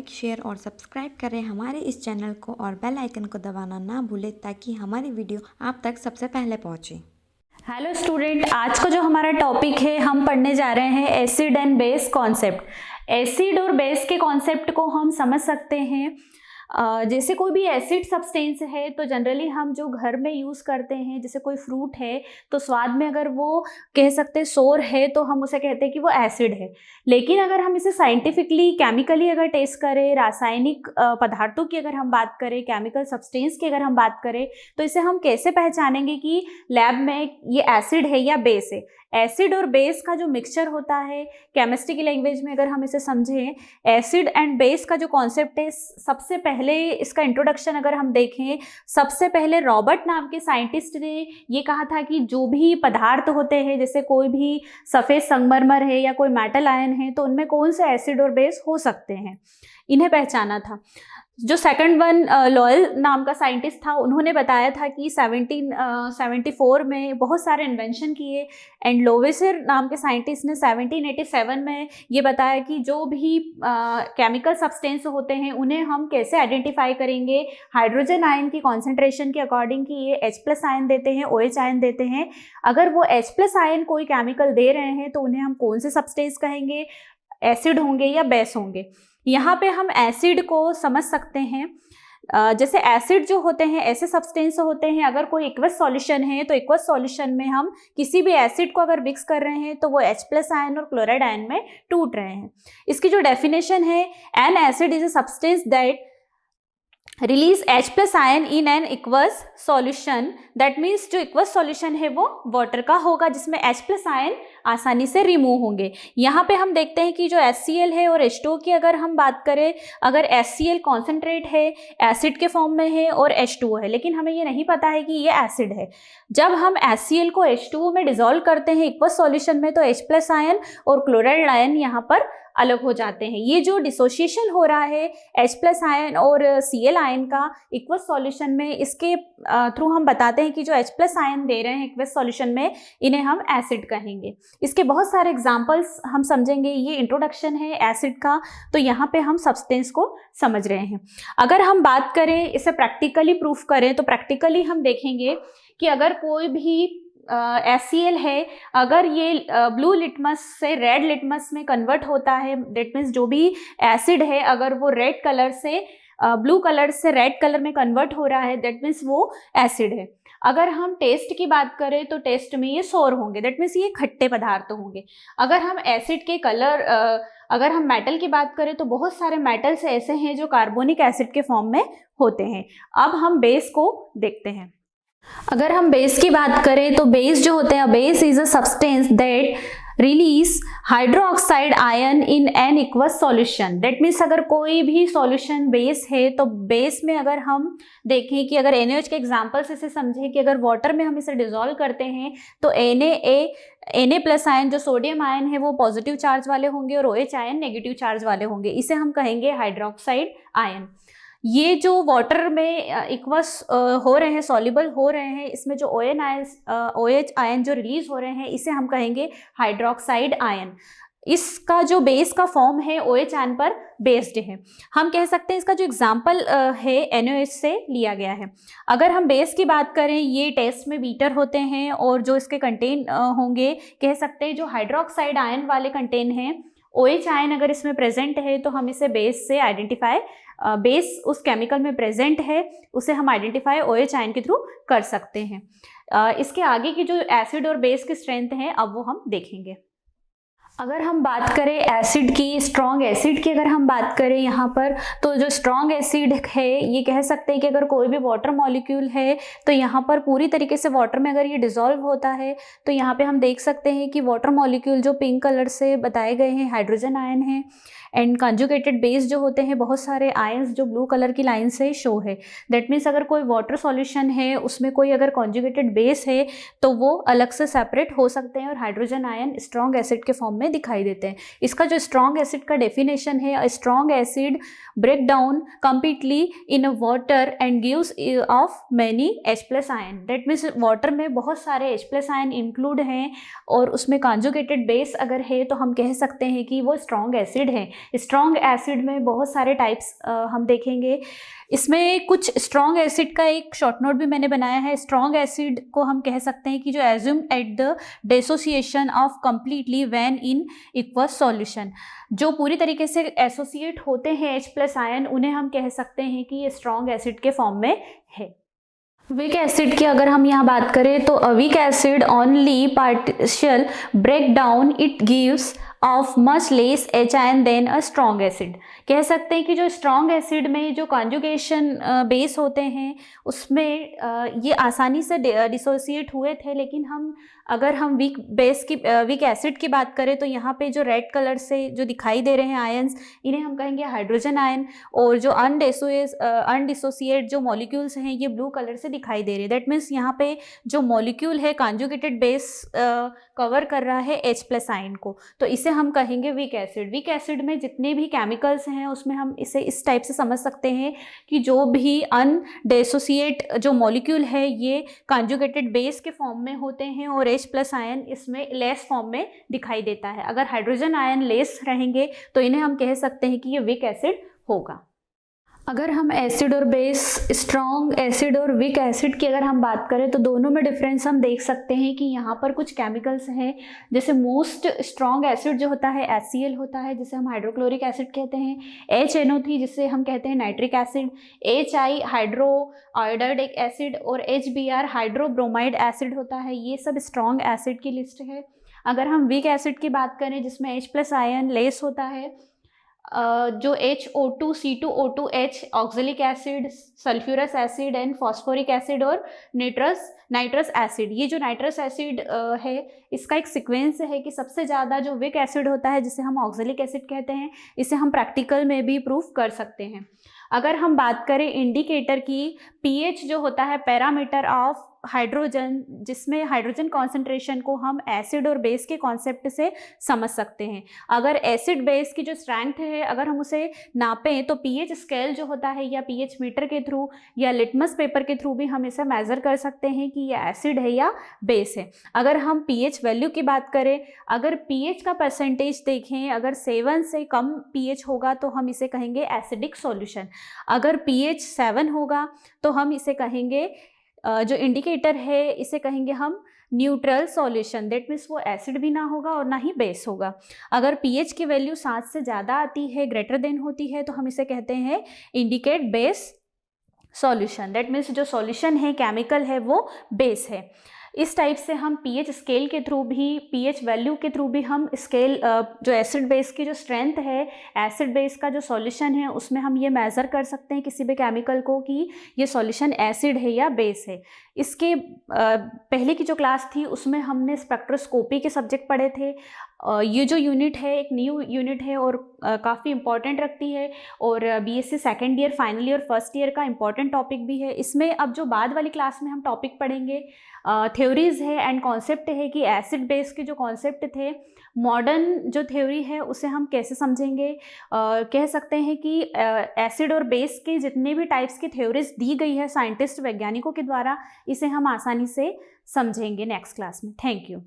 Like, share और subscribe करें हमारे इस चैनल को और बेल आइकन को दबाना ना भूलें ताकि हमारी वीडियो आप तक सबसे पहले पहुंचे। हेलो स्टूडेंट, आज का जो हमारा टॉपिक है हम पढ़ने जा रहे हैं acid and base concept. Acid और बेस के कॉन्सेप्ट को हम समझ सकते हैं। जैसे कोई भी एसिड सब्सटेंस है तो जनरली हम जो घर में यूज़ करते हैं, जैसे कोई फ्रूट है तो स्वाद में अगर वो कह सकते हैं सोर है तो हम उसे कहते हैं कि वो एसिड है। लेकिन अगर हम इसे साइंटिफिकली केमिकली अगर टेस्ट करें, रासायनिक पदार्थों की अगर हम बात करें, केमिकल सब्सटेंस की अगर हम बात करें, तो इसे हम कैसे पहचानेंगे कि लैब में ये एसिड है या बेस है। एसिड और बेस का जो मिक्सचर होता है, केमिस्ट्री की लैंग्वेज में अगर हम इसे समझें, एसिड एंड बेस का जो कॉन्सेप्ट है, सबसे पहले इसका इंट्रोडक्शन अगर हम देखें, सबसे पहले रॉबर्ट नाम के साइंटिस्ट ने ये कहा था कि जो भी पदार्थ होते हैं, जैसे कोई भी सफ़ेद संगमरमर है या कोई मेटल आयन है, तो उनमें कौन से एसिड और बेस हो सकते हैं, इन्हें पहचाना था। जो सेकंड वन लॉयल नाम का साइंटिस्ट था, उन्होंने बताया था कि 1774 में बहुत सारे इन्वेंशन किए। एंड लोवेसियर नाम के साइंटिस्ट ने 1787 में ये बताया कि जो भी केमिकल सब्सटेंस होते हैं उन्हें हम कैसे आइडेंटिफाई करेंगे, हाइड्रोजन आयन की कॉन्सेंट्रेशन के अकॉर्डिंग कि ये H+ आयन देते हैं, OH आयन देते हैं। अगर वो H+ आयन कोई केमिकल दे रहे हैं तो उन्हें हम कौन से सब्सटेंस कहेंगे, एसिड होंगे या बेस होंगे। यहाँ पे हम एसिड को समझ सकते हैं। जैसे एसिड जो होते हैं ऐसे सब्सटेंस होते हैं, अगर कोई एक्वस सॉल्यूशन है तो एक्वस सॉल्यूशन में हम किसी भी एसिड को अगर मिक्स कर रहे हैं तो वो H+ आयन और क्लोराइड आयन में टूट रहे हैं। इसकी जो डेफिनेशन है, N acid is a substance that release H+ ion in an aqueous solution. That means जो एक्वस सॉल्यूशन है वो वाटर का होगा जिसमें H+ आयन आसानी से रिमूव होंगे। यहाँ पे हम देखते हैं कि जो HCl है और H2O की अगर हम बात करें, अगर HCl कॉन्सेंट्रेट है, एसिड के फॉर्म में है और H2O है, लेकिन हमें ये नहीं पता है कि ये एसिड है। जब हम HCl को H2O में डिसॉल्व करते हैं एक्वस सॉल्यूशन में, तो H+ आयन और क्लोराइड आयन यहाँ पर अलग हो जाते हैं। ये जो डिसोसिएशन हो रहा है H+ आयन और Cl आयन का एक्वस सॉल्यूशन में, इसके थ्रू हम बताते हैं कि जो H+ आयन दे रहे हैं एक्वस सॉल्यूशन में, इन्हें हम एसिड कहेंगे। इसके बहुत सारे एग्जांपल्स हम समझेंगे। ये इंट्रोडक्शन है एसिड का, तो यहाँ पे हम सब्सटेंस को समझ रहे हैं। अगर हम बात करें, इसे प्रैक्टिकली प्रूफ करें, तो प्रैक्टिकली हम देखेंगे कि अगर कोई भी HCl है, अगर ये ब्लू लिटमस से रेड लिटमस में कन्वर्ट होता है, दैट मीन्स जो भी एसिड है अगर वो रेड कलर से ब्लू कलर से रेड कलर में कन्वर्ट हो रहा है, दैट मीन्स वो एसिड है। अगर हम टेस्ट की बात करें तो टेस्ट में ये सोर होंगे, दैट मीन्स ये खट्टे पदार्थ होंगे। अगर हम एसिड के कलर, अगर हम मेटल की बात करें तो बहुत सारे मेटल्स ऐसे हैं जो कार्बोनिक एसिड के फॉर्म में होते हैं। अब हम बेस को देखते हैं। अगर हम बेस की बात करें तो बेस जो होते हैं, base is a substance that release hydroxide ion in an aqueous solution. That means अगर कोई भी सॉल्यूशन बेस है तो बेस में अगर हम देखें कि अगर NaOH के एग्जांपल से इसे समझें कि अगर वाटर में हम इसे डिसॉल्व करते हैं तो Na+ आयन जो सोडियम आयन है वो पॉजिटिव चार्ज वाले होंगे और OH आयन नेगेटिव चार्ज वाले होंगे। इसे हम कहेंगे हाइड्रोक्साइड आयन। ये जो वाटर में एक्वस हो रहे हैं, सॉल्युबल हो रहे हैं, इसमें जो OH आयन जो रिलीज हो रहे हैं, इसे हम कहेंगे हाइड्रोक्साइड आयन। इसका जो बेस का फॉर्म है OH आयन पर बेस्ड है। हम कह सकते हैं इसका जो एग्जाम्पल है NaOH से लिया गया है। अगर हम बेस की बात करें, ये टेस्ट में बीटर होते हैं और जो इसके कंटेन होंगे, कह सकते हैं जो हाइड्रोक्साइड आयन वाले कंटेन हैं, OH आयन अगर इसमें प्रेजेंट है तो हम इसे बेस से आइडेंटिफाई, बेस उस केमिकल में प्रेजेंट है उसे हम आइडेंटिफाई OH आयन के थ्रू कर सकते हैं। इसके आगे की जो एसिड और बेस की स्ट्रेंथ है अब वो हम देखेंगे। अगर हम बात करें एसिड की, स्ट्रॉन्ग एसिड की अगर हम बात करें यहाँ पर, तो जो स्ट्रॉन्ग एसिड है ये कह सकते हैं कि अगर कोई भी वाटर मॉलिक्यूल है तो यहाँ पर पूरी तरीके से वाटर में अगर ये डिसॉल्व होता है तो यहाँ पे हम देख सकते हैं कि वाटर मॉलिक्यूल जो पिंक कलर से बताए गए हैं हाइड्रोजन आयन है। एंड कंजुगेटेड बेस जो होते हैं, बहुत सारे आयंस जो ब्लू कलर की लाइन से शो है। दैट मीन्स अगर कोई वाटर सॉल्यूशन है उसमें कोई अगर कंजुगेटेड बेस है तो वो अलग से सेपरेट हो सकते हैं और हाइड्रोजन आयन स्ट्रॉन्ग एसिड के फॉर्म में में दिखाई देते हैं। इसका जो स्ट्रॉन्ग एसिड का डेफिनेशन है, a strong acid break down completely in a water and gives off many H+ ion. That means water में बहुत सारे H+ आयन इंक्लूड हैं और उसमें कॉन्जुगेटेड बेस अगर है तो हम कह सकते हैं कि वो स्ट्रॉन्ग एसिड है। स्ट्रॉन्ग एसिड में बहुत सारे टाइप्स हम देखेंगे। इसमें कुछ स्ट्रॉन्ग एसिड का एक शॉर्ट नोट भी मैंने बनाया है। स्ट्रॉन्ग एसिड को हम कह सकते हैं कि जो assume at the dissociation of completely when in aqueous solution, जो पूरी तरीके से एसोसिएट होते हैं H+ आयन, उन्हें हम कह सकते हैं कि ये स्ट्रॉन्ग एसिड के फॉर्म में है। वीक एसिड की अगर हम यहाँ बात करें तो a weak acid only partial break down, it gives off much less H ion then a strong acid. कह सकते हैं कि जो स्ट्रॉन्ग एसिड में जो कॉन्जुगेशन बेस होते हैं उसमें ये आसानी से डिसोसिएट हुए थे, लेकिन अगर हम वीक एसिड की बात करें तो यहाँ पे जो रेड कलर से जो दिखाई दे रहे हैं आयंस, इन्हें हम कहेंगे हाइड्रोजन आयन, और जो अनडिसोसिएट जो मॉलिक्यूल्स हैं ये ब्लू कलर से दिखाई दे रहे हैं। दैट मीन्स यहाँ पे जो मॉलिक्यूल है कॉन्जुगेटेड बेस कवर कर रहा है H+ आयन को, तो इसे हम कहेंगे वीक एसिड। वीक एसिड में जितने भी केमिकल्स हैं उसमें हम इसे इस टाइप से समझ सकते हैं कि जो भी अनडिसोसिएट जो मॉलिक्यूल है ये कॉन्जुगेटेड बेस के फॉर्म में होते हैं और H+ आयन इसमें लेस फॉर्म में दिखाई देता है। अगर हाइड्रोजन आयन लेस रहेंगे तो इन्हें हम कह सकते हैं कि ये वीक एसिड होगा। अगर हम एसिड और बेस, स्ट्रॉन्ग एसिड और वीक एसिड की अगर हम बात करें तो दोनों में डिफरेंस हम देख सकते हैं कि यहाँ पर कुछ केमिकल्स हैं। जैसे मोस्ट स्ट्रॉन्ग एसिड जो होता है HCl होता है, जिसे हम हाइड्रोक्लोरिक एसिड कहते हैं, HNO3 जिसे हम कहते हैं nitric acid, HI hydro iodidic acid और HBr हाइड्रोब्रोमाइड एसिड होता है। ये सब स्ट्रॉन्ग एसिड की लिस्ट है। अगर हम वीक एसिड की बात करें जिसमें H+ आयन लेस होता है, जो HO2, C2O2H, oxalic acid, sulphurous acid and phosphoric acid और नाइट्रस एसिड। ये जो नाइट्रस एसिड है इसका एक सीक्वेंस है कि सबसे ज़्यादा जो वीक एसिड होता है जिसे हम ऑक्जेलिक एसिड कहते हैं, इसे हम प्रैक्टिकल में भी प्रूफ कर सकते हैं। अगर हम बात करें इंडिकेटर की, pH जो होता है पैरामीटर ऑफ हाइड्रोजन, जिसमें हाइड्रोजन कॉन्सेंट्रेशन को हम एसिड और बेस के कॉन्सेप्ट से समझ सकते हैं। अगर एसिड बेस की जो स्ट्रेंथ है अगर हम उसे नापें तो pH स्केल जो होता है या pH मीटर के थ्रू या लिटमस पेपर के थ्रू भी हम इसे मेज़र कर सकते हैं कि यह एसिड है या बेस है। अगर हम pH वैल्यू की बात करें, अगर pH का परसेंटेज देखें, अगर 7 से कम pH होगा तो हम इसे कहेंगे एसिडिक सॉल्यूशन। अगर pH 7 होगा तो हम इसे कहेंगे, जो इंडिकेटर है इसे कहेंगे हम न्यूट्रल सॉल्यूशन। दैट मीन्स वो एसिड भी ना होगा और ना ही बेस होगा। अगर pH की वैल्यू 7 से ज़्यादा आती है, ग्रेटर देन होती है, तो हम इसे कहते हैं indicate base solution. That means जो सॉल्यूशन है केमिकल है वो बेस है। इस टाइप से हम pH स्केल के थ्रू भी, pH वैल्यू के थ्रू भी हम स्केल जो एसिड बेस की जो स्ट्रेंथ है, एसिड बेस का जो सॉल्यूशन है उसमें हम ये मेज़र कर सकते हैं किसी भी केमिकल को कि ये सॉल्यूशन एसिड है या बेस है। इसके पहले की जो क्लास थी उसमें हमने स्पेक्ट्रोस्कोपी के सब्जेक्ट पढ़े थे। ये जो यूनिट है एक न्यू यूनिट है और काफ़ी इंपॉर्टेंट रखती है और BSc second year, final year, first year का इंपॉर्टेंट टॉपिक भी है। इसमें अब जो बाद वाली क्लास में हम टॉपिक पढ़ेंगे थ्योरीज है एंड कॉन्सेप्ट है कि एसिड बेस के जो कॉन्सेप्ट थे, मॉडर्न जो थ्योरी है उसे हम कैसे समझेंगे। कह सकते हैं कि एसिड और बेस के जितने भी टाइप्स की थ्योरीज दी गई है साइंटिस्ट वैज्ञानिकों के द्वारा, इसे हम आसानी से समझेंगे नेक्स्ट क्लास में। Thank you.